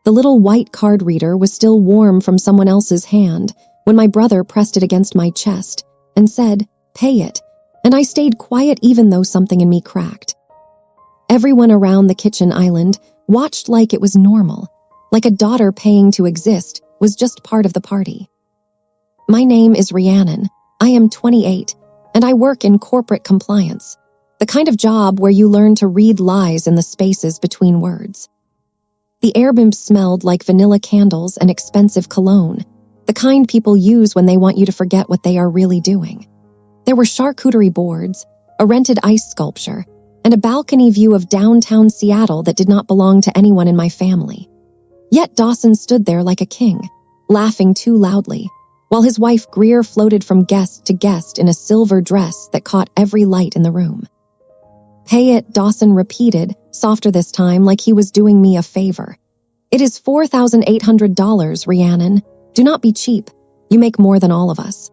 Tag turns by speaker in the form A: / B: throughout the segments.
A: The little white card reader was still warm from someone else's hand when my brother pressed it against my chest and said, "Pay it," and I stayed quiet even though something in me cracked. Everyone around the kitchen island watched like it was normal, like a daughter paying to exist was just part of the party. My name is Rhiannon. I am 28, and I work in corporate compliance, the kind of job where you learn to read lies in the spaces between words. The airbnb smelled like vanilla candles and expensive cologne, the kind people use when they want you to forget what they are really doing. There were charcuterie boards, a rented ice sculpture, and a balcony view of downtown Seattle that did not belong to anyone in my family. Yet Dawson stood there like a king, laughing too loudly, while his wife Greer floated from guest to guest in a silver dress that caught every light in the room. "Pay it," Dawson repeated, softer this time, like he was doing me a favor. "It is $4,800, Rhiannon. Do not be cheap. You make more than all of us."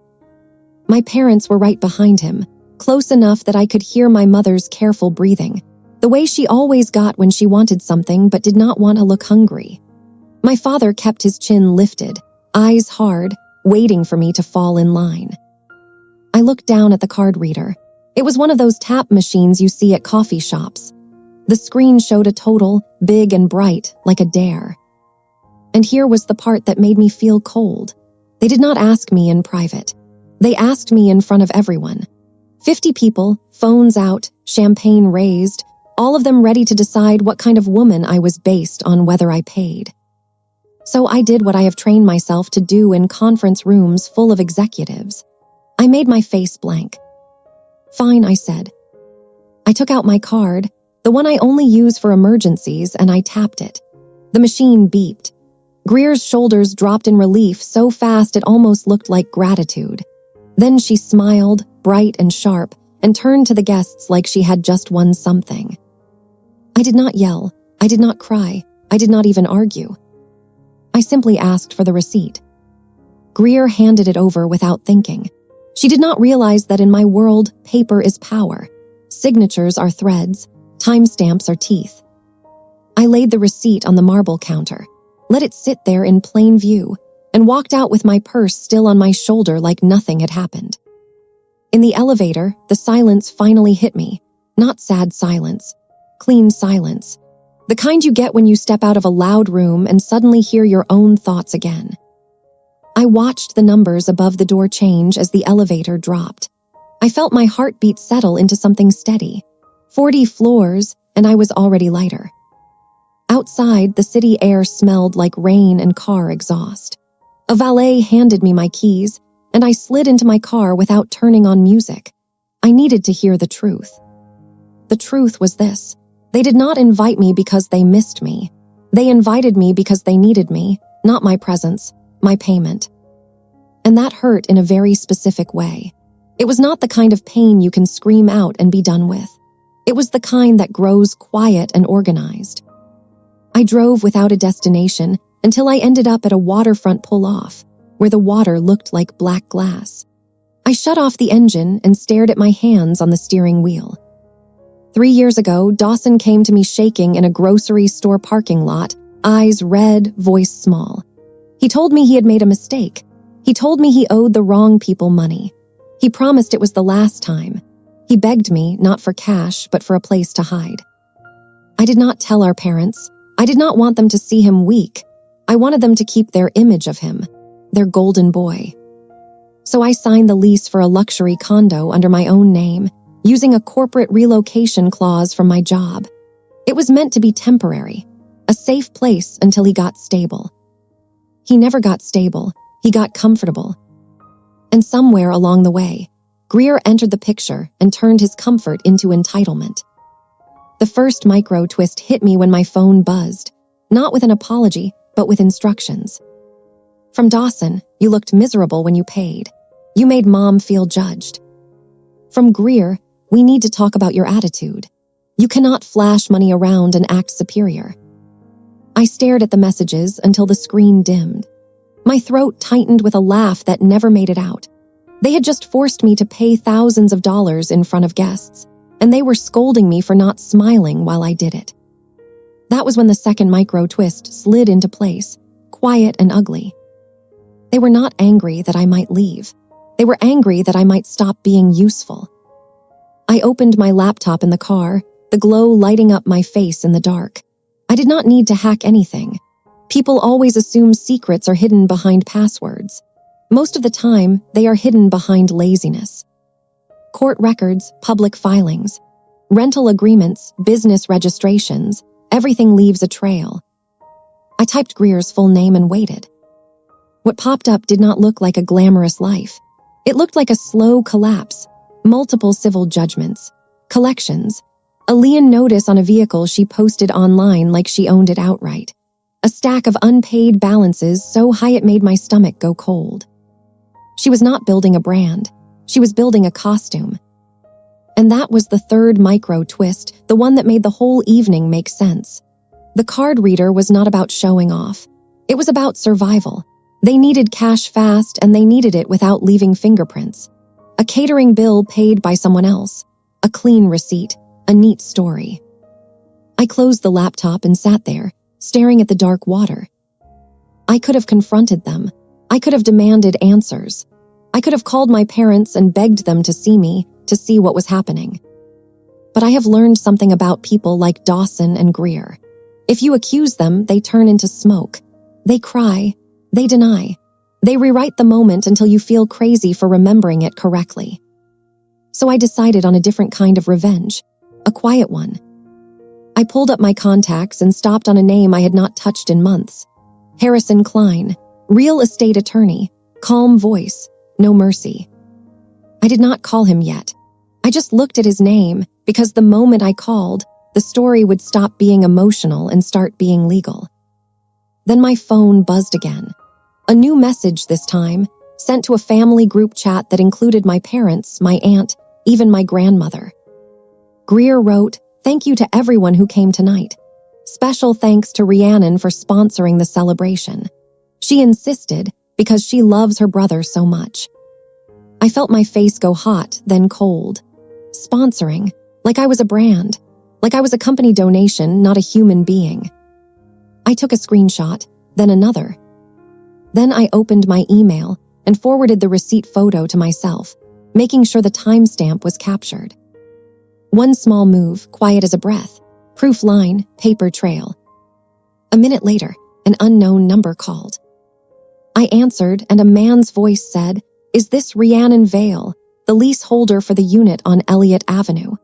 A: My parents were right behind him, close enough that I could hear my mother's careful breathing, the way she always got when she wanted something but did not want to look hungry. My father kept his chin lifted, eyes hard, waiting for me to fall in line. I looked down at the card reader. It was one of those tap machines you see at coffee shops. The screen showed a total, big and bright, like a dare. And here was the part that made me feel cold. They did not ask me in private. They asked me in front of everyone. 50 people, phones out, champagne raised, all of them ready to decide what kind of woman I was based on whether I paid. So I did what I have trained myself to do in conference rooms full of executives. I made my face blank. "Fine," I said. I took out my card, the one I only use for emergencies, and I tapped it. The machine beeped. Greer's shoulders dropped in relief so fast it almost looked like gratitude. Then she smiled, bright and sharp, and turned to the guests like she had just won something. I did not yell. I did not cry. I did not even argue. I simply asked for the receipt. Greer handed it over without thinking. She did not realize that in my world, paper is power. Signatures are threads. Timestamps are teeth. I laid the receipt on the marble counter, let it sit there in plain view, and walked out with my purse still on my shoulder like nothing had happened. In the elevator, the silence finally hit me. Not sad silence, clean silence. The kind you get when you step out of a loud room and suddenly hear your own thoughts again. I watched the numbers above the door change as the elevator dropped. I felt my heartbeat settle into something steady. 40 floors, and I was already lighter. Outside, the city air smelled like rain and car exhaust. A valet handed me my keys, and I slid into my car without turning on music. I needed to hear the truth. The truth was this. They did not invite me because they missed me. They invited me because they needed me, not my presence, my payment. And that hurt in a very specific way. It was not the kind of pain you can scream out and be done with. It was the kind that grows quiet and organized. I drove without a destination until I ended up at a waterfront pull-off, where the water looked like black glass. I shut off the engine and stared at my hands on the steering wheel. 3 years ago, Dawson came to me shaking in a grocery store parking lot, eyes red, voice small. He told me he had made a mistake. He told me he owed the wrong people money. He promised it was the last time. He begged me, not for cash, but for a place to hide. I did not tell our parents. I did not want them to see him weak. I wanted them to keep their image of him, their golden boy. So I signed the lease for a luxury condo under my own name, using a corporate relocation clause from my job. It was meant to be temporary, a safe place until he got stable. He never got stable, he got comfortable. And somewhere along the way, Greer entered the picture and turned his comfort into entitlement. The first micro twist hit me when my phone buzzed, not with an apology, but with instructions. From Dawson, you looked miserable when you paid. You made Mom feel judged. From Greer, we need to talk about your attitude. You cannot flash money around and act superior. I stared at the messages until the screen dimmed. My throat tightened with a laugh that never made it out. They had just forced me to pay thousands of dollars in front of guests, and they were scolding me for not smiling while I did it. That was when the second micro twist slid into place, quiet and ugly. They were not angry that I might leave. They were angry that I might stop being useful. I opened my laptop in the car, the glow lighting up my face in the dark. I did not need to hack anything. People always assume secrets are hidden behind passwords. Most of the time, they are hidden behind laziness. Court records, public filings, rental agreements, business registrations, everything leaves a trail. I typed Greer's full name and waited. What popped up did not look like a glamorous life. It looked like a slow collapse, multiple civil judgments, collections, a lien notice on a vehicle she posted online like she owned it outright, a stack of unpaid balances so high it made my stomach go cold. She was not building a brand. She was building a costume. And that was the third micro twist, the one that made the whole evening make sense. The card reader was not about showing off. It was about survival. They needed cash fast, and they needed it without leaving fingerprints. A catering bill paid by someone else. A clean receipt. A neat story. I closed the laptop and sat there, staring at the dark water. I could have confronted them. I could have demanded answers. I could have called my parents and begged them to see me, to see what was happening. But I have learned something about people like Dawson and Greer. If you accuse them, they turn into smoke. They cry. They deny. They rewrite the moment until you feel crazy for remembering it correctly. So I decided on a different kind of revenge, a quiet one. I pulled up my contacts and stopped on a name I had not touched in months. Harrison Klein, real estate attorney, calm voice, no mercy. I did not call him yet. I just looked at his name because the moment I called, the story would stop being emotional and start being legal. Then my phone buzzed again. A new message this time, sent to a family group chat that included my parents, my aunt, even my grandmother. Greer wrote, "Thank you to everyone who came tonight. Special thanks to Rhiannon for sponsoring the celebration. She insisted because she loves her brother so much." I felt my face go hot, then cold. Sponsoring, like I was a brand, like I was a company donation, not a human being. I took a screenshot, then another. Then I opened my email and forwarded the receipt photo to myself, making sure the timestamp was captured. One small move, quiet as a breath. Proof line, paper trail. A minute later, an unknown number called. I answered, and a man's voice said, "Is this Rhiannon Vale, the leaseholder for the unit on Elliott Avenue?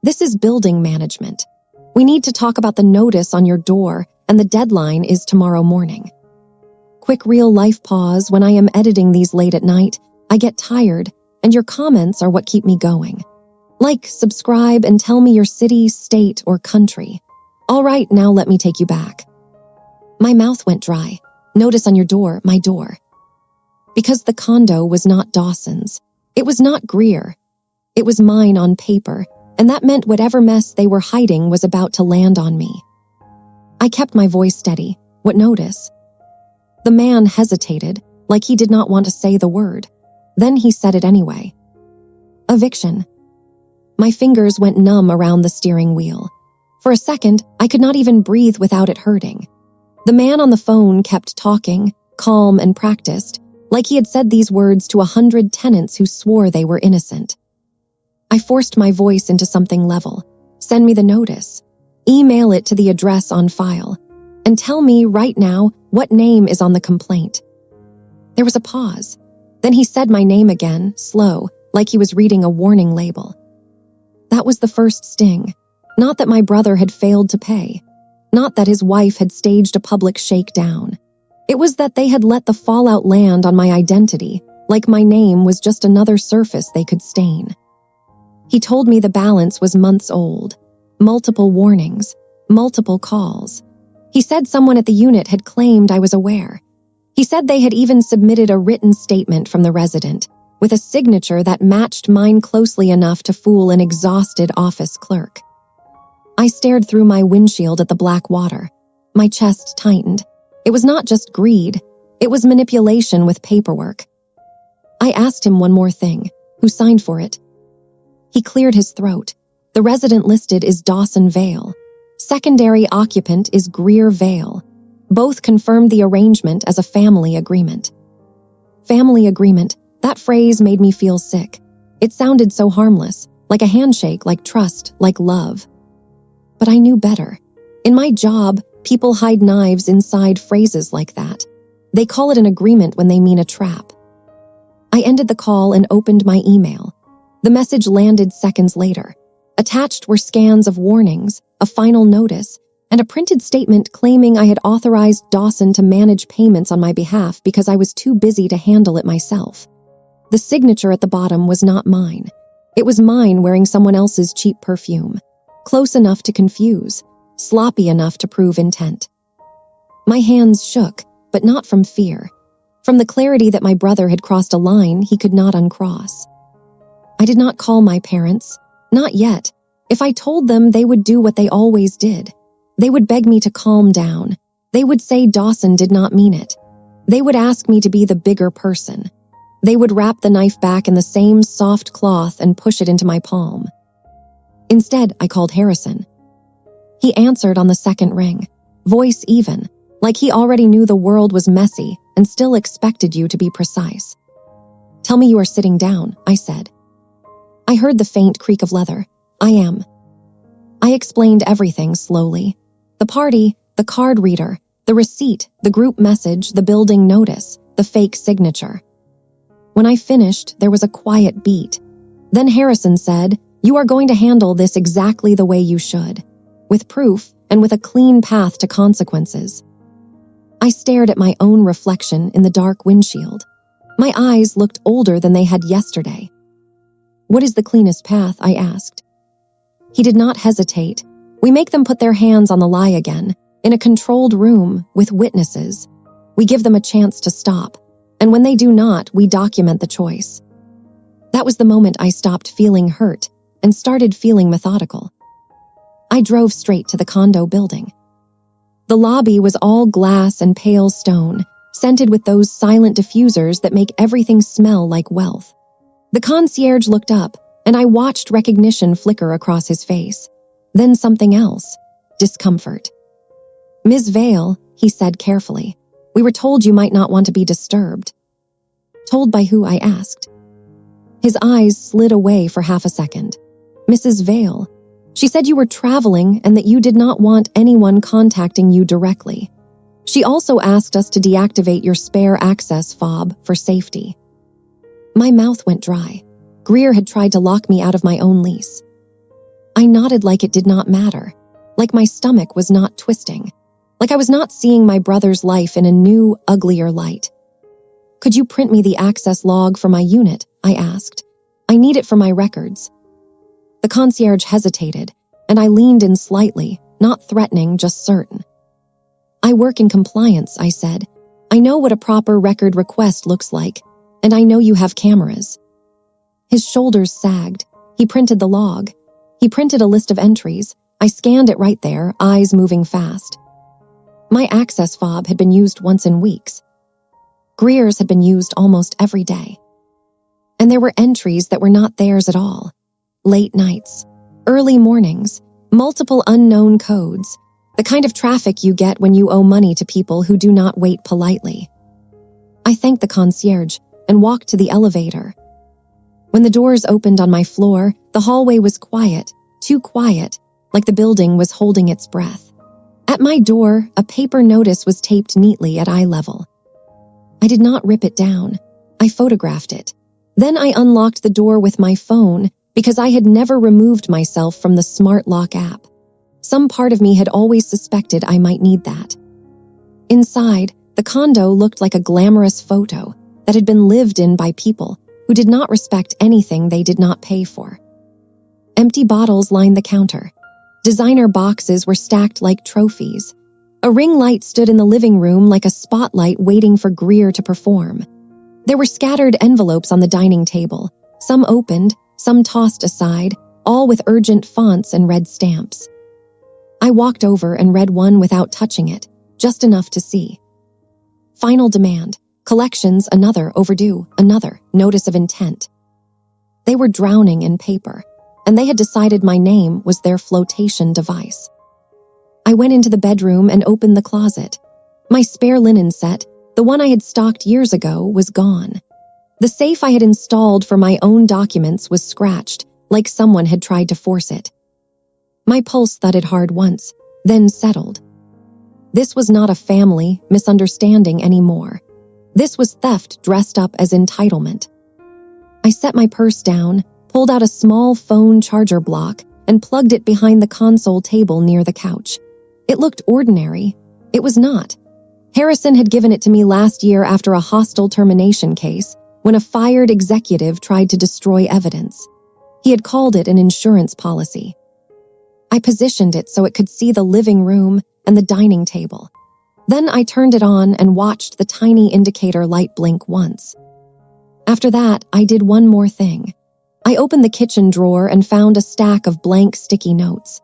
A: This is building management. We need to talk about the notice on your door, and the deadline is tomorrow morning." Quick real-life pause. When I am editing these late at night, I get tired, and your comments are what keep me going. Like, subscribe, and tell me your city, state, or country. All right, now let me take you back. My mouth went dry. Notice on your door, my door. Because the condo was not Dawson's. It was not Greer. It was mine on paper, and that meant whatever mess they were hiding was about to land on me. I kept my voice steady. What notice? The man hesitated, like he did not want to say the word. Then he said it anyway. Eviction. My fingers went numb around the steering wheel. For a second, I could not even breathe without it hurting. The man on the phone kept talking, calm and practiced, like he had said these words to 100 tenants who swore they were innocent. I forced my voice into something level. Send me the notice. Email it to the address on file. And tell me right now what name is on the complaint. There was a pause. Then he said my name again, slow, like he was reading a warning label. That was the first sting. Not that my brother had failed to pay. Not that his wife had staged a public shakedown. It was that they had let the fallout land on my identity, like my name was just another surface they could stain. He told me the balance was months old. Multiple warnings. Multiple calls. He said someone at the unit had claimed I was aware. He said they had even submitted a written statement from the resident, with a signature that matched mine closely enough to fool an exhausted office clerk. I stared through my windshield at the black water. My chest tightened. It was not just greed. It was manipulation with paperwork. I asked him one more thing. Who signed for it? He cleared his throat. The resident listed is Dawson Vale. Secondary occupant is Greer Vale. Both confirmed the arrangement as a family agreement. Family agreement, that phrase made me feel sick. It sounded so harmless, like a handshake, like trust, like love. But I knew better. In my job, people hide knives inside phrases like that. They call it an agreement when they mean a trap. I ended the call and opened my email. The message landed seconds later. Attached were scans of warnings, a final notice, and a printed statement claiming I had authorized Dawson to manage payments on my behalf because I was too busy to handle it myself. The signature at the bottom was not mine. It was mine wearing someone else's cheap perfume. Close enough to confuse, sloppy enough to prove intent. My hands shook, but not from fear. From the clarity that my brother had crossed a line he could not uncross. I did not call my parents. Not yet. If I told them, they would do what they always did. They would beg me to calm down. They would say Dawson did not mean it. They would ask me to be the bigger person. They would wrap the knife back in the same soft cloth and push it into my palm. Instead, I called Harrison. He answered on the second ring, voice even, like he already knew the world was messy and still expected you to be precise. "Tell me you are sitting down," I said. I heard the faint creak of leather. "I am." I explained everything slowly. The party, the card reader, the receipt, the group message, the building notice, the fake signature. When I finished, there was a quiet beat. Then Harrison said, "You are going to handle this exactly the way you should, with proof and with a clean path to consequences." I stared at my own reflection in the dark windshield. My eyes looked older than they had yesterday. "What is the cleanest path?" I asked. He did not hesitate. "We make them put their hands on the lie again, in a controlled room, with witnesses. We give them a chance to stop, and when they do not, we document the choice." That was the moment I stopped feeling hurt and started feeling methodical. I drove straight to the condo building. The lobby was all glass and pale stone, scented with those silent diffusers that make everything smell like wealth. The concierge looked up, and I watched recognition flicker across his face. Then something else, discomfort. "Ms. Vale," he said carefully, "we were told you might not want to be disturbed." "Told by who?" I asked. His eyes slid away for half a second. "Mrs. Vale. She said you were traveling and that you did not want anyone contacting you directly. She also asked us to deactivate your spare access fob for safety." My mouth went dry. Greer had tried to lock me out of my own lease. I nodded like it did not matter, like my stomach was not twisting, like I was not seeing my brother's life in a new, uglier light. "Could you print me the access log for my unit?" I asked. "I need it for my records." The concierge hesitated, and I leaned in slightly, not threatening, just certain. "I work in compliance," I said. "I know what a proper record request looks like, and I know you have cameras." His shoulders sagged. He printed the log. He printed a list of entries. I scanned it right there, eyes moving fast. My access fob had been used once in weeks. Greer's had been used almost every day. And there were entries that were not theirs at all. Late nights, early mornings, multiple unknown codes, the kind of traffic you get when you owe money to people who do not wait politely. I thanked the concierge and walked to the elevator. When the doors opened on my floor, the hallway was quiet, too quiet, like the building was holding its breath. At my door, a paper notice was taped neatly at eye level. I did not rip it down. I photographed it. Then I unlocked the door with my phone because I had never removed myself from the smart lock app. Some part of me had always suspected I might need that. Inside, the condo looked like a glamorous photo that had been lived in by people who did not respect anything they did not pay for. Empty bottles lined the counter. Designer boxes were stacked like trophies. A ring light stood in the living room like a spotlight waiting for Greer to perform. There were scattered envelopes on the dining table, some opened, some tossed aside, all with urgent fonts and red stamps. I walked over and read one without touching it, just enough to see. Final demand. Collections, another, overdue, another, notice of intent. They were drowning in paper, and they had decided my name was their flotation device. I went into the bedroom and opened the closet. My spare linen set, the one I had stocked years ago, was gone. The safe I had installed for my own documents was scratched, like someone had tried to force it. My pulse thudded hard once, then settled. This was not a family misunderstanding anymore. This was theft dressed up as entitlement. I set my purse down, pulled out a small phone charger block, and plugged it behind the console table near the couch. It looked ordinary. It was not. Harrison had given it to me last year after a hostile termination case, when a fired executive tried to destroy evidence. He had called it an insurance policy. I positioned it so it could see the living room and the dining table. Then I turned it on and watched the tiny indicator light blink once. After that, I did one more thing. I opened the kitchen drawer and found a stack of blank sticky notes.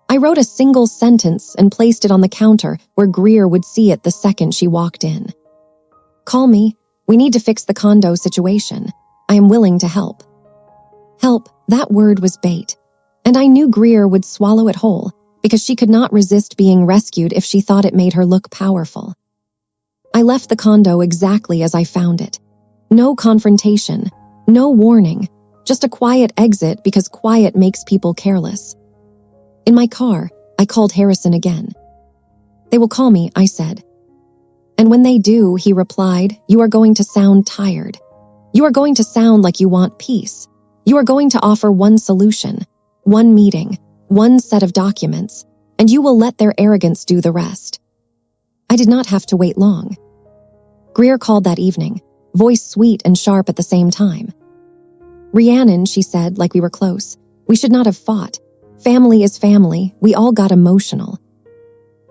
A: I wrote a single sentence and placed it on the counter where Greer would see it the second she walked in. "Call me. We need to fix the condo situation. I am willing to help." Help, that word was bait. And I knew Greer would swallow it whole, because she could not resist being rescued if she thought it made her look powerful. I left the condo exactly as I found it. No confrontation, no warning, just a quiet exit because quiet makes people careless. In my car, I called Harrison again. "They will call me," I said. And when they do, he replied, "You are going to sound tired. You are going to sound like you want peace. You are going to offer one solution, one meeting, one set of documents, and you will let their arrogance do the rest." I did not have to wait long. Greer called that evening, voice sweet and sharp at the same time. "Rhiannon," she said, like we were close, "we should not have fought. Family is family. We all got emotional."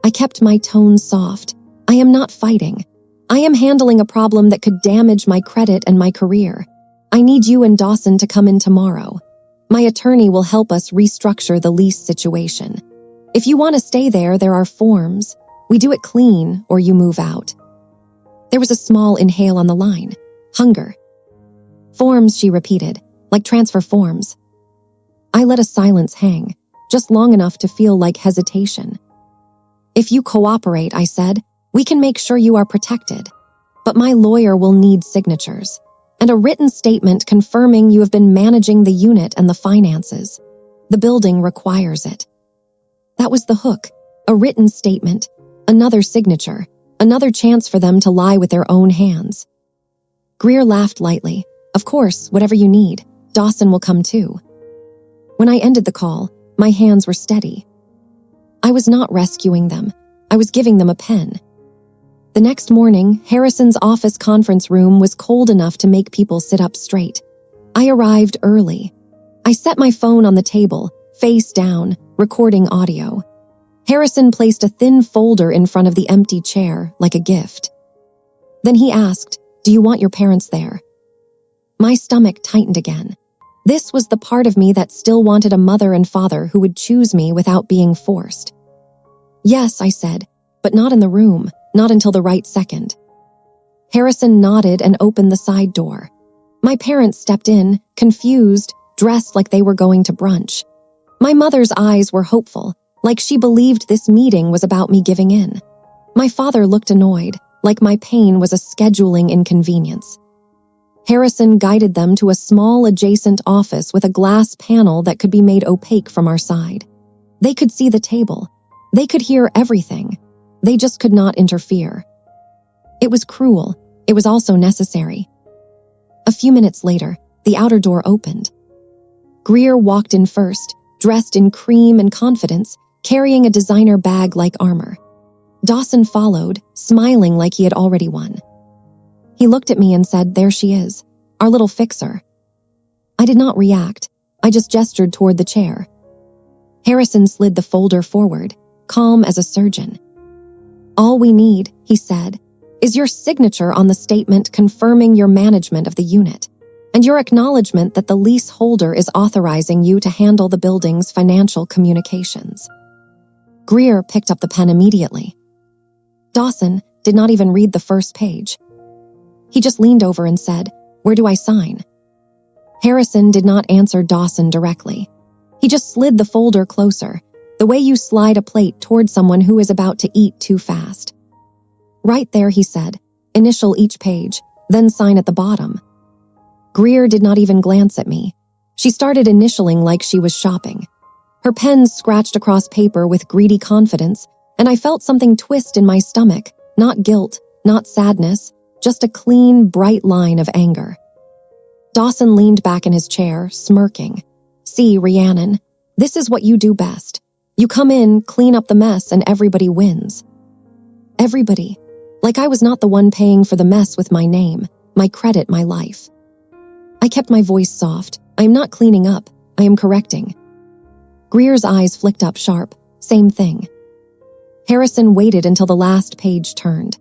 A: I kept my tone soft. "I am not fighting. I am handling a problem that could damage my credit and my career. I need you and Dawson to come in tomorrow. My attorney will help us restructure the lease situation. If you want to stay there, there are forms. We do it clean, or you move out." There was a small inhale on the line. Hunger. "Forms," she repeated, "like transfer forms." I let a silence hang, just long enough to feel like hesitation. "If you cooperate," I said, "we can make sure you are protected. But my lawyer will need signatures, and a written statement confirming you have been managing the unit and the finances. The building requires it." That was the hook, a written statement, another signature, another chance for them to lie with their own hands. Greer laughed lightly. "Of course, whatever you need. Dawson will come too." When I ended the call, my hands were steady. I was not rescuing them. I was giving them a pen. The next morning, Harrison's office conference room was cold enough to make people sit up straight. I arrived early. I set my phone on the table, face down, recording audio. Harrison placed a thin folder in front of the empty chair, like a gift. Then he asked, "Do you want your parents there?" My stomach tightened again. This was the part of me that still wanted a mother and father who would choose me without being forced. "Yes," I said, "but not in the room, not until the right second." Harrison nodded and opened the side door. My parents stepped in, confused, dressed like they were going to brunch. My mother's eyes were hopeful, like she believed this meeting was about me giving in. My father looked annoyed, like my pain was a scheduling inconvenience. Harrison guided them to a small adjacent office with a glass panel that could be made opaque from our side. They could see the table. They could hear everything. They just could not interfere. It was cruel. It was also necessary. A few minutes later, the outer door opened. Greer walked in first, dressed in cream and confidence, carrying a designer bag like armor. Dawson followed, smiling like he had already won. He looked at me and said, "There she is, our little fixer." I did not react. I just gestured toward the chair. Harrison slid the folder forward, calm as a surgeon. "All we need," he said, "is your signature on the statement confirming your management of the unit, and your acknowledgement that the leaseholder is authorizing you to handle the building's financial communications." Greer picked up the pen immediately. Dawson did not even read the first page. He just leaned over and said, "Where do I sign?" Harrison did not answer Dawson directly. He just slid the folder closer, The way you slide a plate toward someone who is about to eat too fast. Right there, he said. Initial each page, then sign at the bottom. Greer did not even glance at me. She started initialing like she was shopping. Her pen scratched across paper with greedy confidence, and I felt something twist in my stomach. Not guilt, not sadness, just a clean, bright line of anger. Dawson leaned back in his chair, smirking. See, Rhiannon, this is what you do best. You come in, clean up the mess, and everybody wins. Everybody. Like I was not the one paying for the mess with my name, my credit, my life. I kept my voice soft. I am not cleaning up. I am correcting. Greer's eyes flicked up sharp. Same thing. Harrison waited until the last page turned.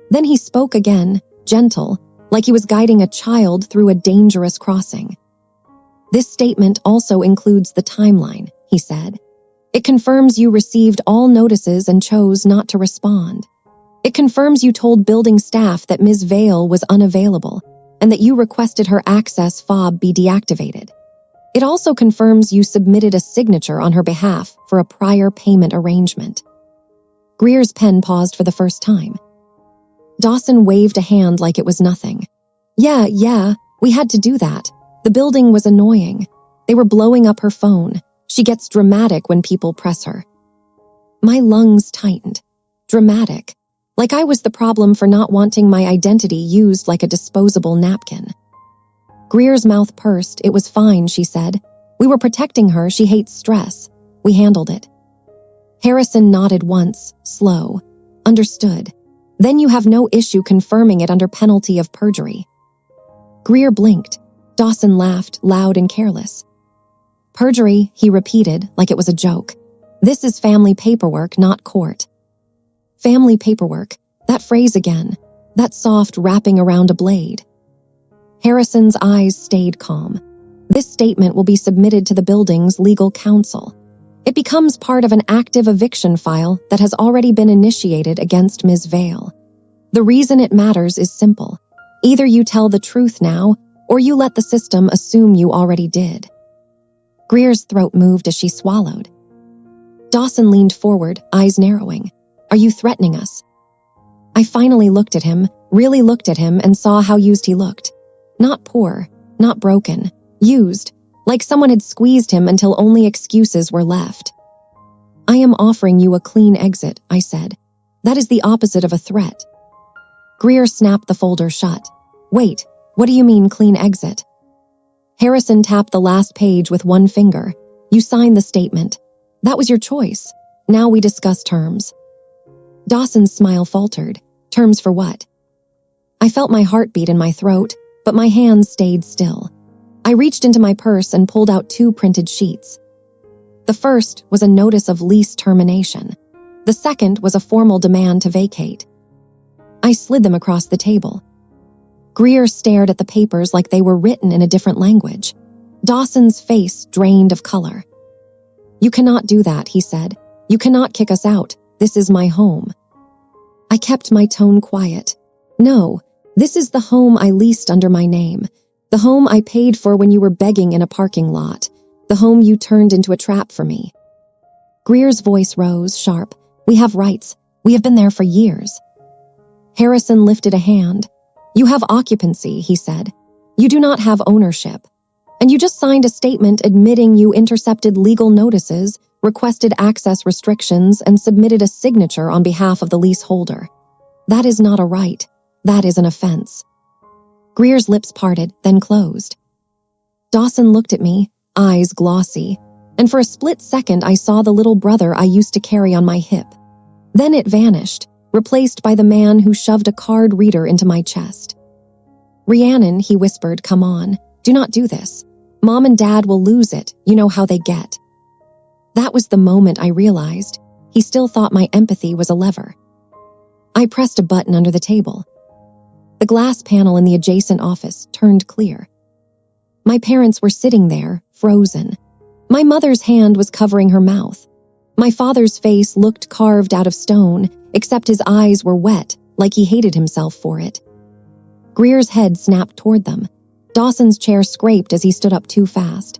A: Then he spoke again, gentle, like he was guiding a child through a dangerous crossing. This statement also includes the timeline, he said. It confirms you received all notices and chose not to respond. It confirms you told building staff that Ms. Vale was unavailable and that you requested her access fob be deactivated. It also confirms you submitted a signature on her behalf for a prior payment arrangement. Greer's pen paused for the first time. Dawson waved a hand like it was nothing. Yeah, we had to do that. The building was annoying. They were blowing up her phone. She gets dramatic when people press her. My lungs tightened. Dramatic. Like I was the problem for not wanting my identity used like a disposable napkin. Greer's mouth pursed. It was fine, she said. We were protecting her. She hates stress. We handled it. Harrison nodded once, slow. Understood. Then you have no issue confirming it under penalty of perjury. Greer blinked. Dawson laughed, loud and careless. Perjury, he repeated, like it was a joke. This is family paperwork, not court. Family paperwork, that phrase again, that soft wrapping around a blade. Harrison's eyes stayed calm. This statement will be submitted to the building's legal counsel. It becomes part of an active eviction file that has already been initiated against Ms. Vale. The reason it matters is simple. Either you tell the truth now, or you let the system assume you already did. Greer's throat moved as she swallowed. Dawson leaned forward, eyes narrowing. Are you threatening us? I finally looked at him, really looked at him, and saw how used he looked. Not poor, not broken, used, like someone had squeezed him until only excuses were left. I am offering you a clean exit, I said. That is the opposite of a threat. Greer snapped the folder shut. Wait, what do you mean clean exit? Harrison tapped the last page with one finger. You signed the statement. That was your choice. Now we discuss terms. Dawson's smile faltered. Terms for what? I felt my heartbeat in my throat, but my hands stayed still. I reached into my purse and pulled out 2 printed sheets. The first was a notice of lease termination. The second was a formal demand to vacate. I slid them across the table. Greer stared at the papers like they were written in a different language. Dawson's face drained of color. You cannot do that, he said. You cannot kick us out. This is my home. I kept my tone quiet. No, this is the home I leased under my name. The home I paid for when you were begging in a parking lot. The home you turned into a trap for me. Greer's voice rose, sharp. We have rights. We have been there for years. Harrison lifted a hand. You have occupancy, he said. You do not have ownership. And you just signed a statement admitting you intercepted legal notices, requested access restrictions, and submitted a signature on behalf of the leaseholder. That is not a right. That is an offense. Greer's lips parted, then closed. Dawson looked at me, eyes glossy, and for a split second I saw the little brother I used to carry on my hip. Then it vanished, replaced by the man who shoved a card reader into my chest. Rhiannon, he whispered, come on. Do not do this. Mom and Dad will lose it. You know how they get. That was the moment I realized he still thought my empathy was a lever. I pressed a button under the table. The glass panel in the adjacent office turned clear. My parents were sitting there, frozen. My mother's hand was covering her mouth. My father's face looked carved out of stone, except his eyes were wet, like he hated himself for it. Greer's head snapped toward them. Dawson's chair scraped as he stood up too fast.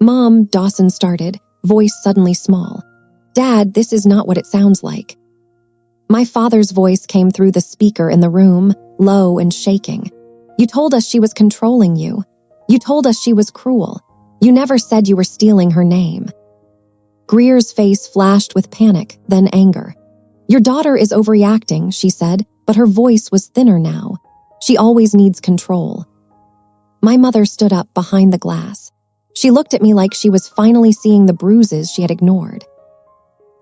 A: Mom, Dawson started, voice suddenly small. "Dad, this is not what it sounds like." My father's voice came through the speaker in the room, low and shaking. "You told us she was controlling you. You told us she was cruel. You never said you were stealing her name." Greer's face flashed with panic, then anger. "Your daughter is overreacting," she said, but her voice was thinner now. "She always needs control." My mother stood up behind the glass. She looked at me like she was finally seeing the bruises she had ignored.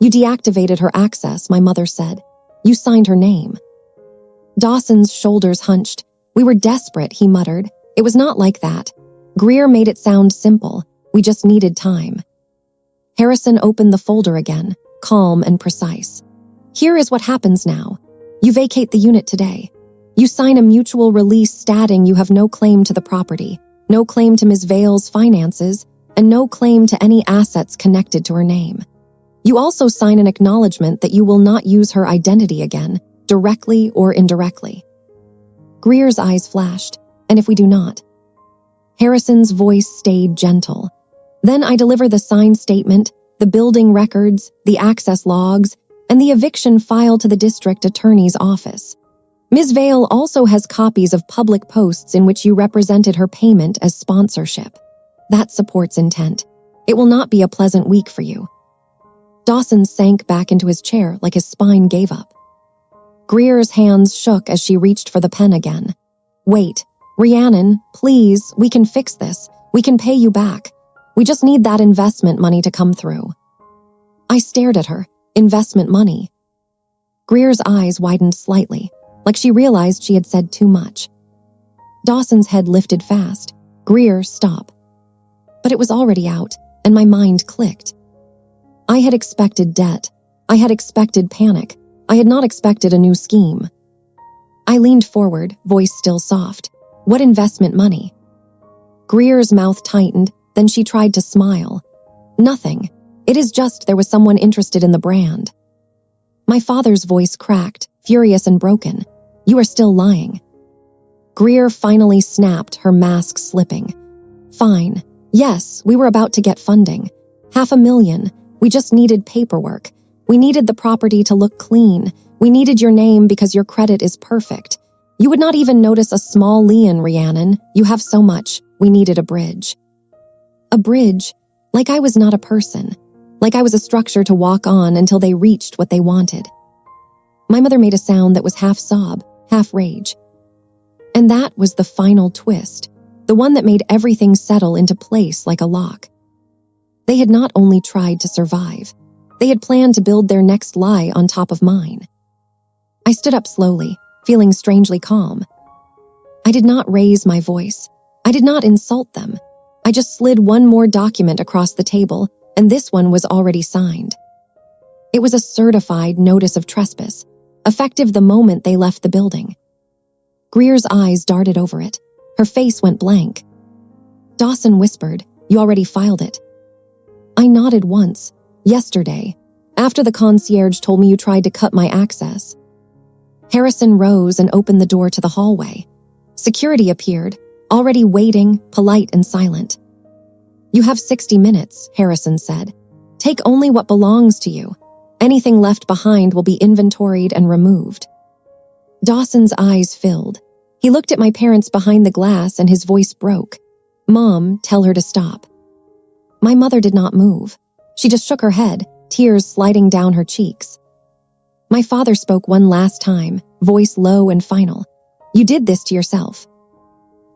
A: "You deactivated her access," my mother said. "You signed her name." Dawson's shoulders hunched. "We were desperate," he muttered. "It was not like that. Greer made it sound simple. We just needed time." Harrison opened the folder again, calm and precise. "Here is what happens now. You vacate the unit today. You sign a mutual release stating you have no claim to the property, no claim to Ms. Vale's finances, and no claim to any assets connected to her name. You also sign an acknowledgement that you will not use her identity again, directly or indirectly." Greer's eyes flashed. "And if we do not?" Harrison's voice stayed gentle. "Then I deliver the signed statement, the building records, the access logs, and the eviction file to the district attorney's office. Ms. Vale also has copies of public posts in which you represented her payment as sponsorship. That supports intent. It will not be a pleasant week for you." Dawson sank back into his chair like his spine gave up. Greer's hands shook as she reached for the pen again. "Wait, Rhiannon, please, we can fix this. We can pay you back. We just need that investment money to come through." I stared at her. Investment money. Greer's eyes widened slightly, like she realized she had said too much. Dawson's head lifted fast. "Greer, stop." But it was already out, and my mind clicked. I had expected debt. I had expected panic. I had not expected a new scheme. I leaned forward, voice still soft. "What investment money?" Greer's mouth tightened, then she tried to smile. "Nothing. It is just there was someone interested in the brand." My father's voice cracked, furious and broken. "You are still lying." Greer finally snapped, her mask slipping. "Fine. Yes, we were about to get funding. $500,000. We just needed paperwork. We needed the property to look clean. We needed your name because your credit is perfect. You would not even notice a small lien, Rhiannon. You have so much. We needed a bridge." A bridge? Like I was not a person. Like I was a structure to walk on until they reached what they wanted. My mother made a sound that was half sob, half rage. And that was the final twist, the one that made everything settle into place like a lock. They had not only tried to survive, they had planned to build their next lie on top of mine. I stood up slowly, feeling strangely calm. I did not raise my voice. I did not insult them. I just slid one more document across the table, and this one was already signed. It was a certified notice of trespass, effective the moment they left the building. Greer's eyes darted over it. Her face went blank. Dawson whispered, "You already filed it." I nodded once. "Yesterday, after the concierge told me you tried to cut my access." Harrison rose and opened the door to the hallway. Security appeared, already waiting, polite and silent. "You have 60 minutes, Harrison said. "Take only what belongs to you. Anything left behind will be inventoried and removed." Dawson's eyes filled. He looked at my parents behind the glass and his voice broke. "Mom, tell her to stop." My mother did not move. She just shook her head, tears sliding down her cheeks. My father spoke one last time, voice low and final. "You did this to yourself."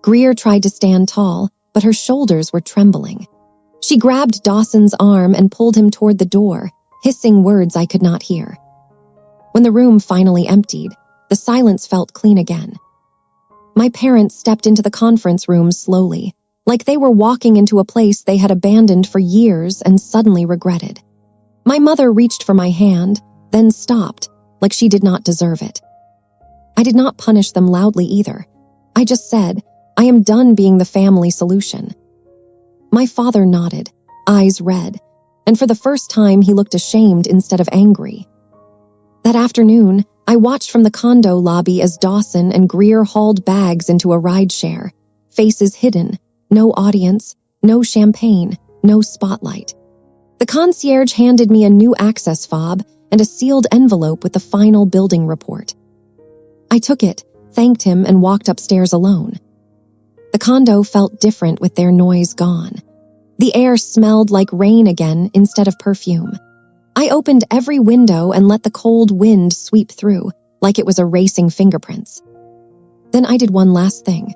A: Greer tried to stand tall, but her shoulders were trembling. She grabbed Dawson's arm and pulled him toward the door, hissing words I could not hear. When the room finally emptied, the silence felt clean again. My parents stepped into the conference room slowly, like they were walking into a place they had abandoned for years and suddenly regretted. My mother reached for my hand, then stopped, like she did not deserve it. I did not punish them loudly either. I just said, "I am done being the family solution." My father nodded, eyes red, and for the first time he looked ashamed instead of angry. That afternoon, I watched from the condo lobby as Dawson and Greer hauled bags into a rideshare, faces hidden, no audience, no champagne, no spotlight. The concierge handed me a new access fob and a sealed envelope with the final building report. I took it, thanked him, and walked upstairs alone. The condo felt different with their noise gone. The air smelled like rain again instead of perfume. I opened every window and let the cold wind sweep through, like it was erasing fingerprints. Then I did one last thing.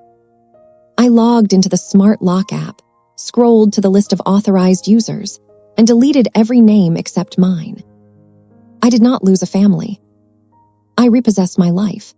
A: I logged into the Smart Lock app, scrolled to the list of authorized users, and deleted every name except mine. I did not lose a family. I repossessed my life.